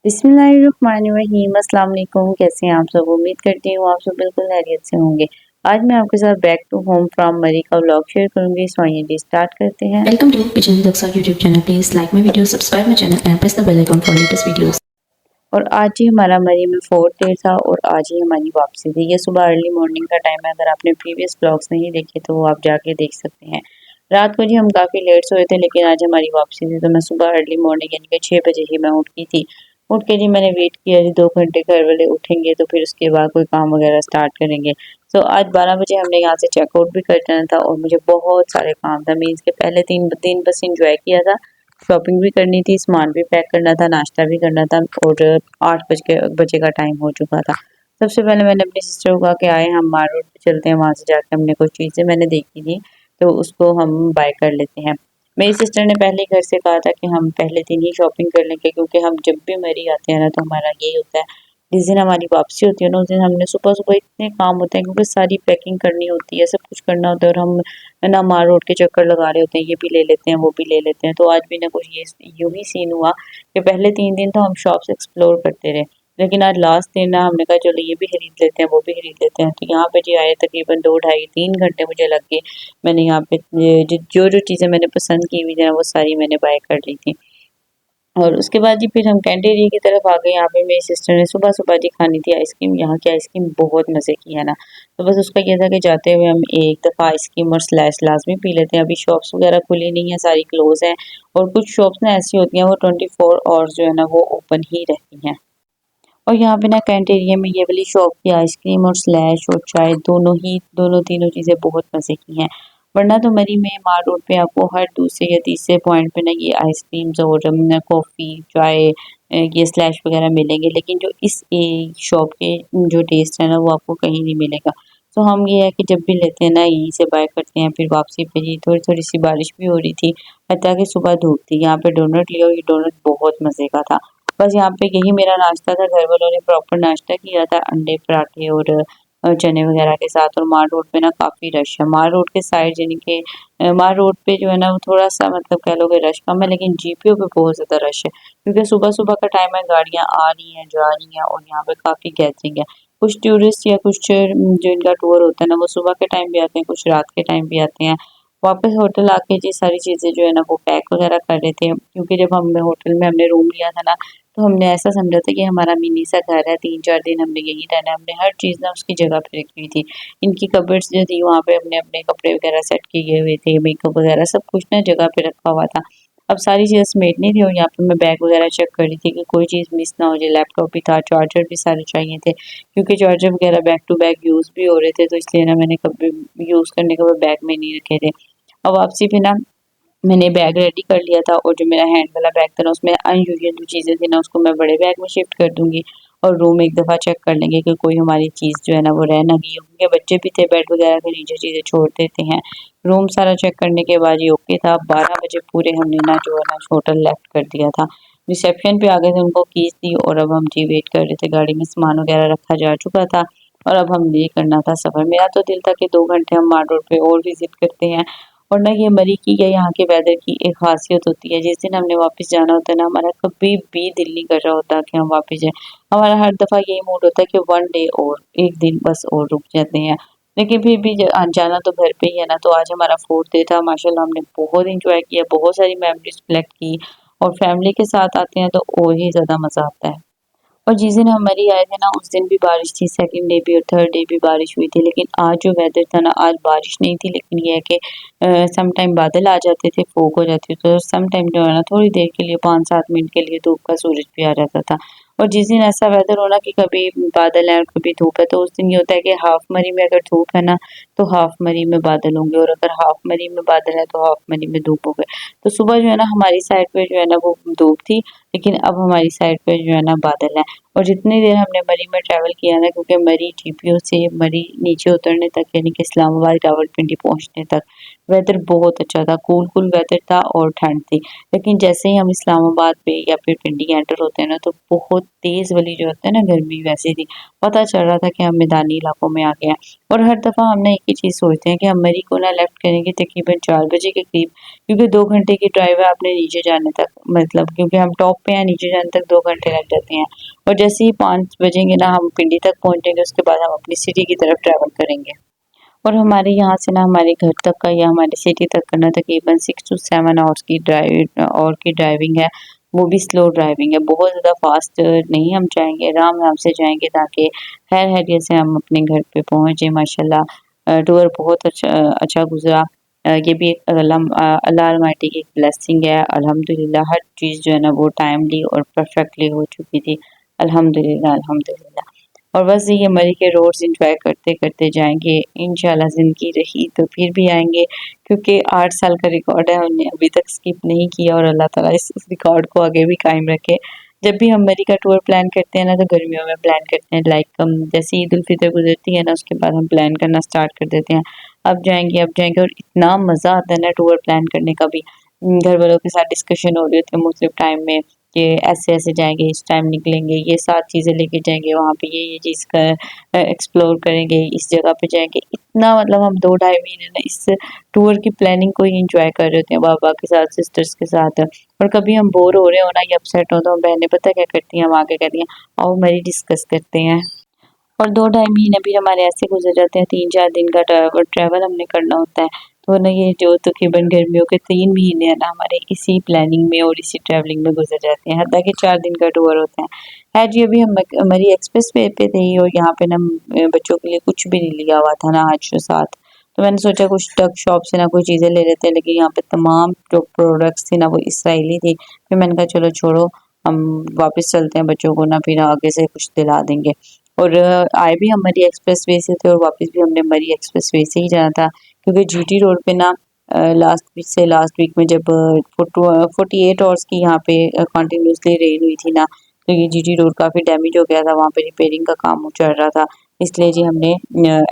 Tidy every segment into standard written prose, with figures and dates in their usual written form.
बिस्मिल्लाहिर्रहमानिर्रहीम। अस्सलाम वालेकुम। कैसे हैं आप सब? उम्मीद करती हूँ आप सब बिल्कुल खैरियत से होंगे। आज मैं आपके साथ बैक टू होम फ्रॉम मरी का व्लॉग शेयर करूंगी। सो आइए स्टार्ट करते हैं। Welcome to Pigeon Daksa YouTube channel. Please like my video, subscribe my channel and press the bell icon for latest videos. और आज ही हमारा मरी में 4th डे था और आज ही हमारी वापसी थी। ये सुबह अर्ली मॉर्निंग का टाइम है। अगर आपने प्रीवियस ब्लॉग्स नहीं देखे तो वो आप जाके देख सकते हैं। रात को जी हम काफ़ी लेट सोए थे, लेकिन आज हमारी वापसी थी तो मैं सुबह अर्ली मॉर्निंग यानी कि 6 बजे ही मैं उठ गई थी। उठ के जी मैंने वेट किया जी 2 घंटे घर वाले उठेंगे तो फिर उसके बाद कोई काम वगैरह स्टार्ट करेंगे। सो आज 12 बजे हमने यहाँ से चेकआउट भी कर जाना था और मुझे बहुत सारे काम था। मीन्स के पहले 3 दिन बस इंजॉय किया था, शॉपिंग भी करनी थी, सामान भी पैक करना था, नाश्ता भी करना था और 8 बजे का टाइम हो चुका था। सबसे पहले मैंने अपनी सिस्टर को कहा कि आए हम मार रोड पे चलते हैं, वहाँ से जाके हमने कुछ चीज़ें मैंने देखी थी तो उसको हम बाय कर लेते हैं। मेरी सिस्टर ने पहले ही घर से कहा था कि हम पहले दिन ही शॉपिंग कर लेंगे, क्योंकि हम जब भी मरी आते हैं ना तो हमारा यही होता है, जिस दिन हमारी वापसी होती है ना उस दिन हमने सुबह सुबह इतने काम होते हैं, क्योंकि सारी पैकिंग करनी होती है, सब कुछ करना होता है और हम ना मार रोड के चक्कर लगा रहे होते हैं, ये भी ले लेते हैं वो भी ले लेते हैं। तो आज भी ना कुछ ये यूं ही सीन हुआ कि पहले 3 दिन तो हम शॉप्स एक्सप्लोर करते रहे, लेकिन आज लास्ट दिन ना हमने कहा चलो ये भी खरीद लेते हैं वो भी खरीद लेते हैं। तो यहाँ पे जी आए तकरीबन 2 ढाई 3 घंटे मुझे लग गए। मैंने यहाँ पे जो जो चीज़ें मैंने पसंद की हुई थी ना वो सारी मैंने बाय कर ली थी। और उसके बाद जी फिर हम कैंट एरिया की तरफ आ गए। यहाँ पे मेरी सिस्टर ने सुबह सुबह जी खानी थी आइसक्रीम। यहाँ की आइसक्रीम बहुत मज़े की है ना, तो बस उसका ये था कि जाते हुए हम एक दफ़ा आइसक्रीम और स्लैश लाजमी पी लेते हैं। अभी शॉप्स वगैरह खुली नहीं है, सारी क्लोज हैं और कुछ शॉप्स ना ऐसी होती हैं वो 24 आवर्स जो है ना वो ओपन ही रहती हैं। और यहाँ पे ना कैंट एरिया में ये वाली शॉप की आइसक्रीम और स्लैश और चाय दोनों तीनों चीज़ें बहुत मज़े की हैं। वरना तो मरी में मार रोड पे आपको हर दूसरे या तीसरे पॉइंट पे ना ये आइसक्रीम्स और कॉफ़ी चाय ये स्लैश वगैरह मिलेंगे, लेकिन जो इस शॉप के जो टेस्ट है ना वो आपको कहीं नहीं मिलेगा। तो हम ये है कि जब भी लेते हैं ना यहीं से बाय करते हैं। फिर वापसी पे जी थोड़ी थोड़ी सी बारिश भी हो रही थी, हत्ता कि सुबह धूप थी। यहाँ पे डोनट लिया और ये डोनट बहुत मज़े का था। बस यहाँ पे यही मेरा नाश्ता था। घर वालों ने प्रॉपर नाश्ता किया था, अंडे पराठे और चने वगैरह के साथ। और मार रोड पे ना काफ़ी रश है। मार रोड के साइड यानी कि मार रोड पे जो है ना वो थोड़ा सा मतलब कह लो कि रश कम है, लेकिन जीपीओ पे बहुत ज़्यादा रश है, क्योंकि सुबह सुबह का टाइम है, गाड़ियाँ आ रही हैं जा रही हैं और यहाँ पे काफ़ी गैदरिंग है। कुछ टूरिस्ट या कुछ जो इनका टूर होता है ना वो सुबह के टाइम भी आते हैं, कुछ रात के टाइम भी आते हैं। वापस होटल आके जी सारी चीज़ें जो है ना वो पैक वगैरह कर रहे थे, क्योंकि जब हमने होटल में हमने रूम लिया था ना तो हमने ऐसा समझा था कि हमारा मिनी सा घर है, 3-4 दिन हमने यहीं रहना है। हमने हर चीज़ ना उसकी जगह पे रखी हुई थी। इनकी कबर्ड्स जो थी वहाँ पे हमने अपने कपड़े वगैरह सेट किए हुए थे, मेकअप वगैरह सब कुछ ना जगह पे रखा हुआ था। अब सारी चीज़ें समेटनी थी और यहाँ पे मैं बैग वगैरह चेक कर रही थी कि कोई चीज़ मिस ना हो जाए। लैपटॉप भी था, चार्जर भी सारे चाहिए थे, क्योंकि चार्जर वगैरह बैक टू बैक यूज़ भी हो रहे थे, तो इसलिए ना मैंने कभी यूज़ करने के बाद बैग में नहीं रखे थे। अब वापसी पे ना मैंने बैग रेडी कर लिया था और जो मेरा हैंड वाला बैग था ना उसमें अनयूजुअल जो चीज़ें थी ना उसको मैं बड़े बैग में शिफ्ट कर दूंगी। और रूम एक दफ़ा चेक कर लेंगे कि कोई हमारी चीज़ जो है ना वो रह ना गई हो, क्योंकि बच्चे भी थे, बेड वगैरह के नीचे चीज़ें छोड़ देते हैं। रूम सारा चेक करने के बाद ये ओके था। 12 बजे पूरे हमने ना जो है ना होटल लेफ्ट कर दिया था। रिसेप्शन पे आ गए थे, उनको कीज़ दी और अब हम जी वेट कर रहे थे। गाड़ी में सामान वगैरह रखा जा चुका था और अब हम ये करना था सफ़र। मेरा तो दिल था कि 2 घंटे हम माल रोड पे और विज़िट करते हैं। और ना ये मरी की या यहाँ के वेदर की एक ख़ासियत होती है, जिस दिन हमने वापस जाना होता है ना हमारा कभी भी दिल नहीं कर रहा होता कि हम वापस जाएँ। हमारा हर दफ़ा यही मूड होता है कि 1 डे और, 1 दिन बस और रुक जाते हैं। लेकिन फिर भी जाना तो घर पे ही है ना, तो आज हमारा 4th डे था। माशाल्लाह हमने बहुत एन्जॉय किया, बहुत सारी मेमोरीज़ कलेक्ट की और फैमिली के साथ आते हैं तो और ही ज़्यादा मज़ा आता है। और जिस दिन हम मरी आए थे ना उस दिन भी बारिश थी, सेकंड डे भी और थर्ड डे भी बारिश हुई थी। लेकिन आज जो वेदर था ना आज बारिश नहीं थी, लेकिन ये है कि सम टाइम बादल आ जाते थे, फॉग हो जाती थी, तो सम टाइम जो है ना थोड़ी देर के लिए 5-7 मिनट के लिए धूप का सूरज भी आ जाता था। और जिस दिन ऐसा वेदर हो ना कि कभी बादल है और कभी धूप है, तो उस दिन ये होता है कि हाफ मरी में अगर धूप है ना तो हाफ मरी में बादल होंगे, और अगर हाफ मरी में बादल है तो हाफ मरी में धूप होंगे। तो सुबह जो है ना हमारी साइड पे जो है ना वो धूप थी, लेकिन अब हमारी साइड पे जो है ना बादल है। और जितनी देर हमने मरी में ट्रैवल किया ना, क्योंकि मरी जीपीओ से मरी नीचे उतरने तक यानी कि इस्लामाबाद रावलपिंडी पहुंचने तक वेदर बहुत अच्छा था, कूल वेदर था और ठंड थी। लेकिन जैसे ही हम इस्लामाबाद पे या फिर पिंडी एंटर होते हैं ना तो बहुत तेज़ वाली जो होता है ना गर्मी वैसी थी। पता चल रहा था कि हम मैदानी इलाकों में आ गए हैं। और हर दफ़ा हमने एक ही चीज़ सोचते हैं कि हम मरी को ना लेफ्ट करेंगे तकरीबन 4 बजे के करीब, क्योंकि 2 घंटे की ड्राइव है अपने नीचे जाने तक, मतलब क्योंकि हम टॉप पे हैं, नीचे जाने तक 2 घंटे लग जाते हैं। और जैसे ही 5 बजेंगे ना हम पिंडी तक पहुँचेंगे, उसके बाद हम अपनी सिटी की तरफ ट्रैवल करेंगे। और हमारे यहाँ से ना हमारे घर तक का या हमारी सिटी तक करना तकरीबन 6 टू 7 आवर्स की ड्राइविंग है। वो भी स्लो ड्राइविंग है, बहुत ज़्यादा फास्ट नहीं हम जाएँगे, आराम-आराम से जाएँगे ताकि खैर-खैरियत से हम अपने घर पे पहुँचे माशाल्लाह। टूर बहुत अच्छा गुज़रा। ये भी एक अल्लाह अलमाइटी की एक ब्लेसिंग है। अल्हम्दुलिल्लाह हर चीज़ जो है ना वो टाइमली और परफेक्टली हो चुकी थी। अल्हम्दुलिल्लाह, अल्हम्दुलिल्लाह। और बस ये मरी के रोड्स एंजॉय करते-करते जाएँगे। इंशाल्लाह ज़िंदगी रही तो फिर भी आएँगे, क्योंकि 8 साल का रिकॉर्ड है, हमने अभी तक स्किप नहीं किया और अल्लाह ताला इस रिकॉर्ड को आगे भी कायम रखे। जब भी हम मरी का टूर प्लान करते हैं ना तो गर्मियों में प्लान करते हैं, लाइक जैसे ईद उल फितर गुज़रती है ना उसके बाद हम प्लान करना स्टार्ट कर देते हैं। अब जाएँगे और इतना मज़ा आता है ना टूर प्लान करने का भी। घर वालों के साथ डिस्कशन हो रही होती है मुख्तलिफ टाइम में कि ऐसे-ऐसे जाएँगे, इस टाइम निकलेंगे, ये 7 चीज़ें लेके जाएँगे, वहाँ पे ये चीज़ का एक्सप्लोर करेंगे, इस जगह पे जाएँगे। इतना मतलब हम 2 ढाई महीने ना इस टूर की प्लानिंग को ही एन्जॉय कर रहे होते हैं बाबा के साथ, सिस्टर्स के साथ। और कभी हम बोर हो रहे हो ना या अपसेट हो तो हम बहनें पता है क्या करती हैं, हम आके कहती हैं, आओ हमारी डिस्कस करते हैं। और 2 ढाई महीने भी हमारे ऐसे गुज़र जाते हैं, 3-4 दिन का ट्रैवल हमने करना होता है। तो ना ये जो तकरीबन गर्मियों के 3 महीने हैं ना हमारे इसी प्लानिंग में और इसी ट्रैवलिंग में गुज़र जाते हैं, हालाँकि 4 दिन का टूर होता है। ख़ैर जी अभी हम मरी एक्सप्रेस वे पे थे और यहाँ पे ना बच्चों के लिए कुछ भी नहीं लिया हुआ था ना आज साथ। तो मैंने सोचा कुछ टग शॉप से ना कोई चीज़ें ले लेते हैं, लेकिन यहाँ पे तमाम जो प्रोडक्ट्स थे ना वो इसराइली थे। फिर मैंने कहा चलो छोड़ो, हम वापस चलते हैं, बच्चों को ना फिर आगे से कुछ दिला देंगे। और आए भी हम मरी एक्सप्रेस वे से थे और वापस भी हमने मरी एक्सप्रेस वे से ही जाना था, क्योंकि जीटी रोड पे ना लास्ट वीक में जब 48 आवर्स की यहाँ पे कंटिन्यूसली रेन हुई थी ना, तो ये जीटी रोड काफ़ी डैमेज हो गया था, वहाँ पे रिपेयरिंग का काम चल रहा था, इसलिए जी हमने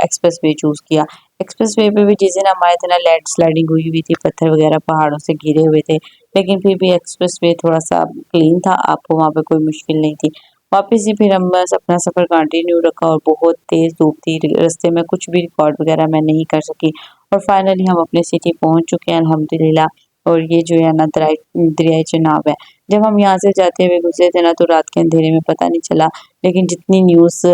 एक्सप्रेस वे चूज़ किया। एक्सप्रेस वे पे भी जिस दिन हम आए थे ना लैंडस्लाइडिंग हुई हुई थी, पत्थर वगैरह पहाड़ों से घिरे हुए थे, लेकिन फिर भी एक्सप्रेस वे थोड़ा सा क्लीन था, आपको वहाँ पे कोई मुश्किल नहीं थी। वापस ही फिर हम बस अपना सफ़र कंटिन्यू रखा और बहुत तेज़ धूप थी, रास्ते में कुछ भी रिकॉर्ड वगैरह मैं नहीं कर सकी और फाइनली हम अपने सिटी पहुंच चुके हैं अल्हम्दुलिल्लाह। और ये जो है ना दरियाए चनाब है। जब हम यहाँ से जाते हुए गुजरे थे ना तो रात के अंधेरे में पता नहीं चला, लेकिन जितनी न्यूज़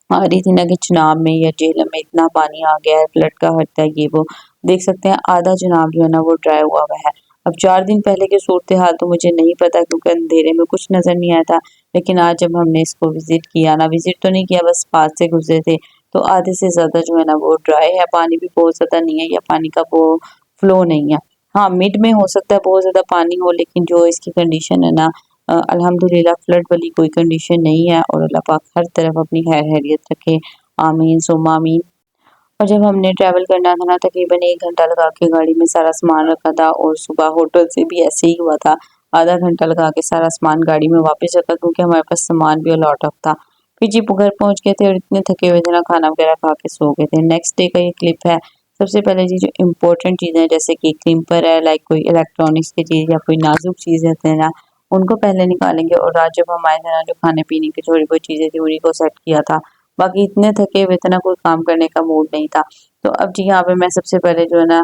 आ रही थी ना कि चनाब में या झेलम में इतना पानी आ गया है, फ्लड का खतरा है, ये वो, देख सकते हैं आधा चनाब जो है ना वो ड्राई हुआ हुआ है। अब 4 दिन पहले की सूरत हाल तो मुझे नहीं पता, क्योंकि अंधेरे में कुछ नज़र नहीं आया था, लेकिन आज जब हमने इसको विज़िट किया ना, विज़िट तो नहीं किया, बस पास से गुज़रे थे, तो आधे से ज़्यादा जो है ना वो ड्राई है, पानी भी बहुत ज़्यादा नहीं है या पानी का वो फ्लो नहीं है। हाँ, मिड में हो सकता है बहुत ज़्यादा पानी हो, लेकिन जो इसकी कंडीशन है ना अल्हम्दुलिल्लाह फ्लड वाली कोई कंडीशन नहीं है और अल्लाह पाक हर तरफ अपनी खैर-खैरियत रखे। आमीन सुम्मा आमीन। और जब हमने ट्रैवल करना था ना तकरीबन 1 घंटा लगा के गाड़ी में सारा सामान रखा था और सुबह होटल से भी ऐसे ही हुआ था। आधा घंटा लगा के सारा सामान गाड़ी में वापस रखा, क्योंकि हमारे पास सामान भी लॉट ऑफ था। फिर जी घर पहुँच गए थे और इतने थके हुए थे ना, खाना वगैरह खा के सो गए थे। नेक्स्ट डे का ये क्लिप है। सबसे पहले जी जो इम्पोर्टेंट चीज़ें जैसे कि क्लिपर है, लाइक कोई इलेक्ट्रॉनिक्स की चीज़ या कोई नाजुक चीज़ रहते हैं ना, उनको पहले निकालेंगे और रात जब हम आए थे ना जो खाने-पीने की थोड़ी बहुत चीज़ें थी उन्हीं को सेट किया था। बाकी इतने थके हुए थे ना कोई काम करने का मूड नहीं था। तो अब जी यहाँ पे मैं सबसे पहले जो है ना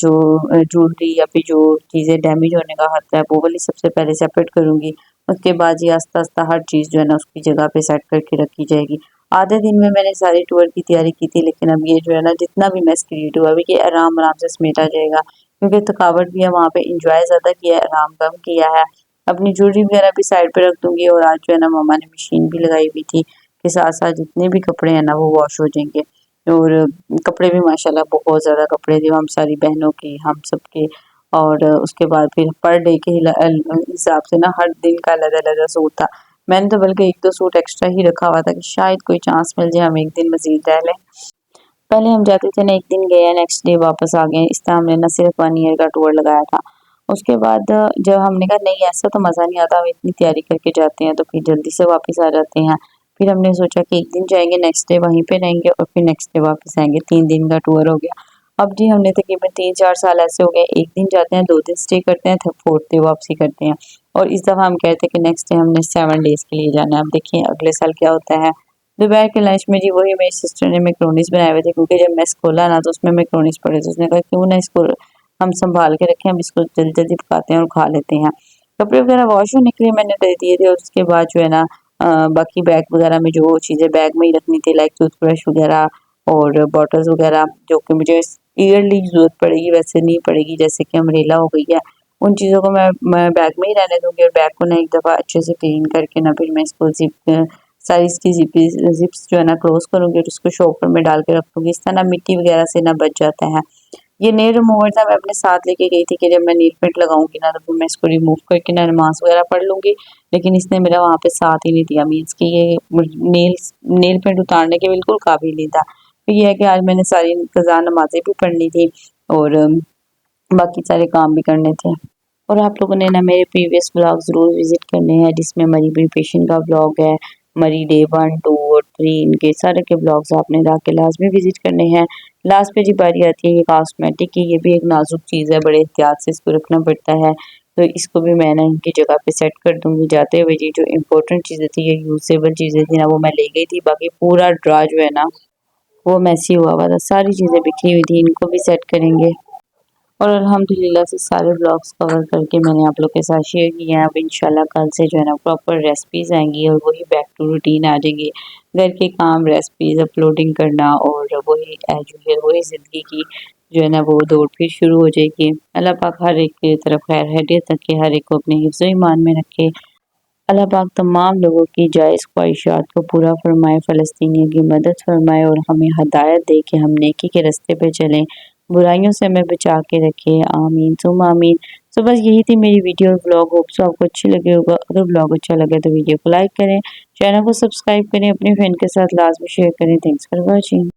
जो ज्वेलरी या फिर जो चीज़ें डैमेज होने का खतरा है वो वाली सबसे पहले सेपरेट करूँगी। उसके बाद जी आस्ता-आस्ता हर चीज़ जो है ना उसकी जगह पे सेट करके रखी जाएगी। आधे दिन में मैंने सारी टूर की तैयारी की थी, लेकिन अब ये जो है ना जितना भी मेस क्रिएट हुआ अभी ये आराम-आराम से समेटा जाएगा, क्योंकि थकावट भी है वहाँ पे, एन्जॉय ज़्यादा किया है, आराम कम किया है। अपनी ज्वेलरी वगैरह भी साइड पे रख दूँगी और आज जो है ना मम्मा ने मशीन भी लगाई हुई थी, के साथ-साथ जितने भी कपड़े हैं ना वो वॉश हो जाएँगे। और कपड़े भी माशाल्लाह बहुत ज़्यादा कपड़े थे हम सारी बहनों के, हम सबके। और उसके बाद फिर पर डे के हिसाब से ना हर दिन का अलग-अलग सूट था। मैंने तो बल्कि 1-2 सूट एक्स्ट्रा ही रखा हुआ था कि शायद कोई चांस मिल जाए हम 1 दिन मज़ीद रह लें। पहले हम जाते थे ना 1 दिन गए, नेक्स्ट डे वापस आ गए, इस तरह हमने ना सिर्फ 1 ईयर का टूर लगाया था। उसके बाद जब हमने कहा नहीं ऐसा तो मज़ा नहीं आता, हम इतनी तैयारी करके जाते हैं तो फिर जल्दी से वापस आ जाते हैं। फिर हमने सोचा कि 1 दिन जाएँगे, नेक्स्ट डे वहीं पे रहेंगे और फिर नेक्स्ट डे वापस आएँगे, 3 दिन का टूर हो गया। अब जी हमने तकरीबन 3-4 साल ऐसे हो गए, 1 दिन जाते हैं, 2 दिन स्टे करते हैं, फिर 4th डे वापसी करते हैं। और इस दफ़ा हम कहते हैं कि नेक्स्ट डे हमने 7 डेज़ के लिए जाना है। अब देखिए अगले साल क्या होता है। दोपहर के लंच में जी वही मेरी सिस्टर ने मैक्रोनीस बनाए हुए थे, क्योंकि जब मैस खोला ना तो उसमें मैक्रोनीस पड़े थे। उसने कहा क्यों ना इसको हम संभाल के रखें, हम इसको जल्दी जल्दी पकाते हैं और खा लेते हैं। कपड़े वगैरह वॉश होने के लिए मैंने दे दिए थे, और उसके बाद जो है ना बाकी बैग वगैरह में जो चीज़ें बैग में ही रखनी थी, लाइक टूथब्रश वगैरह और बॉटल्स वगैरह, जो कि मुझे ईयरली ज़रूरत पड़ेगी, वैसे नहीं पड़ेगी, जैसे कि अम्ब्रेला हो गई है, उन चीज़ों को मैं बैग में ही रहने दूँगी। और बैग को ना एक दफ़ा अच्छे से क्लीन करके ना फिर मैं इसको सारी इसकी ज़िप्स जो है ना क्लोज़ करूँगी और उसको शॉपर में डाल के रख दूँगी। इस तरह ना मिट्टी वगैरह से ना बच जाता है। ये नेल रिमूवर था, मैं अपने साथ लेके गई थी कि जब मैं नेल पेंट लगाऊंगी ना तो फिर मैं इसको रिमूव करके ना नमाज वगैरह पढ़ लूँगी। लेकिन इसने मेरा वहाँ पे साथ ही नहीं दिया, मीन्स कि ये नेल पेंट उतारने के बिल्कुल काबिल नहीं था। तो ये है कि आज मैंने सारी कज़ा नमाज़ें भी पढ़नी थी और बाकी सारे काम भी करने थे। और आप लोगों ने ना मेरे प्रीवियस व्लॉग ज़रूर विज़िट करने हैं, जिसमें मरी प्रिपरेशन का व्लॉग है, मरी डे 1, 2 और 3 इनके सारे के व्लॉग्स आपने जाके लाज़मी विज़िट करने हैं। लास्ट पे जी बारी आती है ये कॉस्मेटिक की, ये भी एक नाज़ुक चीज़ है, बड़े एहतियात से इसको रखना पड़ता है। तो इसको भी मैं ना इनकी जगह पे सेट कर दूँगी। जाते हुए जी जो इम्पोर्टेंट चीज़ें थी, ये यूज़ेबल चीज़ें थी ना, वो मैं ले गई थी, बाकी पूरा ड्रा जो है ना वो मेसी हुआ हुआ था, सारी चीज़ें बिखरी हुई थी, इनको भी सेट करेंगे। और अल्हम्दुलिल्लाह से सारे ब्लॉग्स कवर करके मैंने आप लोग के साथ शेयर किए हैं। अब इंशाल्लाह कल से जो है ना प्रॉपर रेसिपीज़ आएंगी और वही बैक टू रूटीन आ जाएगी। घर के काम, रेसिपीज़ अपलोडिंग करना और वही एज यूजुअल वही ज़िंदगी की जो है ना वो दौड़ फिर शुरू हो जाएगी। अल्लाह पाक हर एक की तरफ खैर खैरियत रखे, हर एक को अपने हिफ्ज़ ईमान में रखे। अल्लाह पाक तमाम लोगों की जायज़ ख्वाहिशात को पूरा फरमाए, फ़लस्तीनियों की मदद फरमाए और हमें हदायत दे कि हम नेकी के रास्ते पे चलें, बुराइयों से हमें बचा के रखे। आमीन सुम्मा आमीन। सो बस यही थी मेरी वीडियो और व्लॉग, होप सो आपको अच्छी लगे होगा। अगर व्लॉग अच्छा लगे तो वीडियो को लाइक करें, चैनल को सब्सक्राइब करें, अपने फ्रेंड के साथ लाजमी शेयर करें। Thanks for watching.